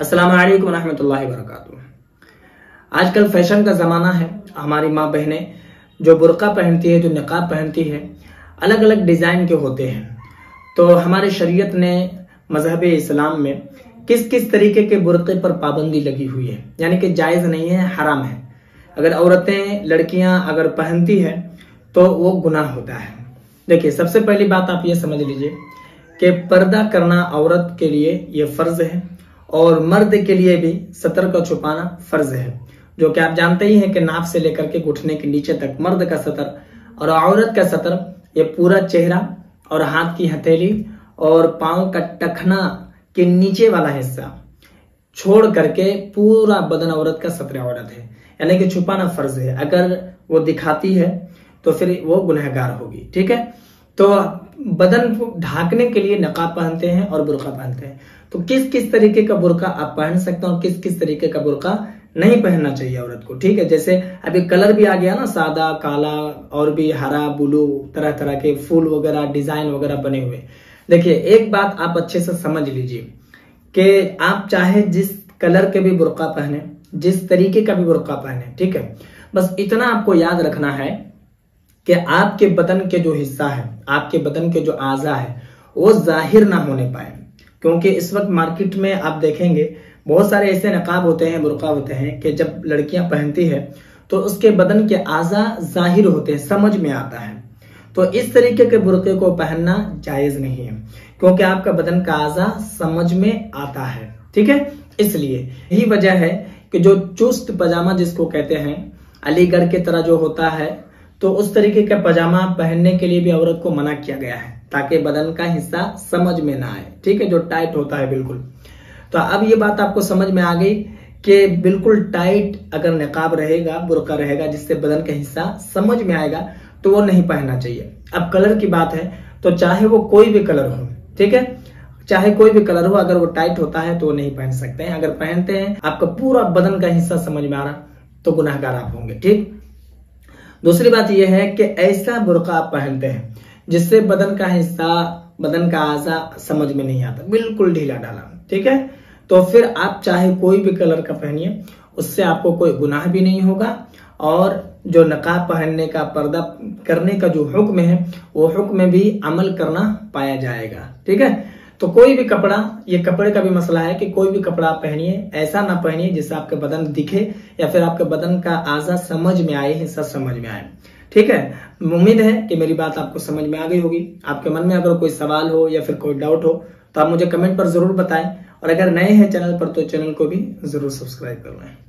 अस्सलाम वालेकुम रहमतुल्लाहि वबरकातुहू। आजकल फैशन का ज़माना है। हमारी माँ बहनें जो बुर्का पहनती है, जो निकाब पहनती है, अलग अलग डिज़ाइन के होते हैं। तो हमारे शरीयत ने मजहब इस्लाम में किस किस तरीके के बुर्के पर पाबंदी लगी हुई है, यानी कि जायज़ नहीं है, हराम है। अगर औरतें लड़कियां अगर पहनती है तो वो गुनाह होता है। देखिए, सबसे पहली बात आप ये समझ लीजिए कि पर्दा करना औरत के लिए ये फर्ज है और मर्द के लिए भी सतर का छुपाना फर्ज है, जो कि आप जानते ही हैं कि नाफ से लेकर के घुटने के नीचे तक मर्द का सतर और औरत का सतर ये पूरा चेहरा और हाथ की हथेली और पांव का टखना के नीचे वाला हिस्सा छोड़ करके पूरा बदन औरत का सतर औरत है, यानी कि छुपाना फर्ज है। अगर वो दिखाती है तो फिर वो गुनहगार होगी। ठीक है, तो बदन को ढाकने के लिए नकाब पहनते हैं और बुर्का पहनते हैं। तो किस किस तरीके का बुर्का आप पहन सकते हैं और किस किस तरीके का बुर्का नहीं पहनना चाहिए औरत को। ठीक है, जैसे अभी कलर भी आ गया ना, सादा, काला और भी हरा, ब्लू, तरह तरह के फूल वगैरह, डिजाइन वगैरह बने हुए। देखिए, एक बात आप अच्छे से समझ लीजिए कि आप चाहे जिस कलर के भी बुर्का पहने, जिस तरीके का भी बुर्का पहने, ठीक है, बस इतना आपको याद रखना है कि आपके बदन के जो हिस्सा है, आपके बदन के जो आज़ा है, वो जाहिर ना होने पाए। क्योंकि इस वक्त मार्केट में आप देखेंगे बहुत सारे ऐसे नकाब होते हैं, बुर्का होते हैं कि जब लड़कियां पहनती है तो उसके बदन के आज़ा जाहिर होते हैं, समझ में आता है। तो इस तरीके के बुर्के को पहनना जायज नहीं है, क्योंकि आपका बदन का आज़ा समझ में आता है। ठीक है, इसलिए यही वजह है कि जो चुस्त पजामा जिसको कहते हैं, अलीगढ़ की तरह जो होता है, तो उस तरीके का पजामा पहनने के लिए भी औरत को मना किया गया है, ताकि बदन का हिस्सा समझ में ना आए। ठीक है, जो टाइट होता है बिल्कुल। तो अब ये बात आपको समझ में आ गई कि बिल्कुल टाइट अगर निकाब रहेगा, बुर्का रहेगा, जिससे बदन का हिस्सा समझ में आएगा, तो वो नहीं पहनना चाहिए। अब कलर की बात है तो चाहे वो कोई भी कलर हो, ठीक है, चाहे कोई भी कलर हो, अगर वो टाइट होता है तो वो नहीं पहन सकते हैं। अगर पहनते हैं, आपका पूरा बदन का हिस्सा समझ में आ रहा, तो गुनाहगार आप होंगे। ठीक, दूसरी बात यह है कि ऐसा बुर्का आप पहनते हैं जिससे बदन का हिस्सा, बदन का आज़ा समझ में नहीं आता, बिल्कुल ढीला डाला। ठीक है, तो फिर आप चाहे कोई भी कलर का पहनिए, उससे आपको कोई गुनाह भी नहीं होगा और जो नकाब पहनने का, पर्दा करने का जो हुक्म है, वो हुक्म भी अमल करना पाया जाएगा। ठीक है, तो कोई भी कपड़ा, ये कपड़े का भी मसला है कि कोई भी कपड़ा आप पहनिए, ऐसा ना पहनिए जिससे आपके बदन दिखे या फिर आपके बदन का आज़ा समझ में आए, हिस्सा समझ में आए। ठीक है, उम्मीद है कि मेरी बात आपको समझ में आ गई होगी। आपके मन में अगर कोई सवाल हो या फिर कोई डाउट हो तो आप मुझे कमेंट पर जरूर बताएं, और अगर नए हैं चैनल पर तो चैनल को भी जरूर सब्सक्राइब कर लें।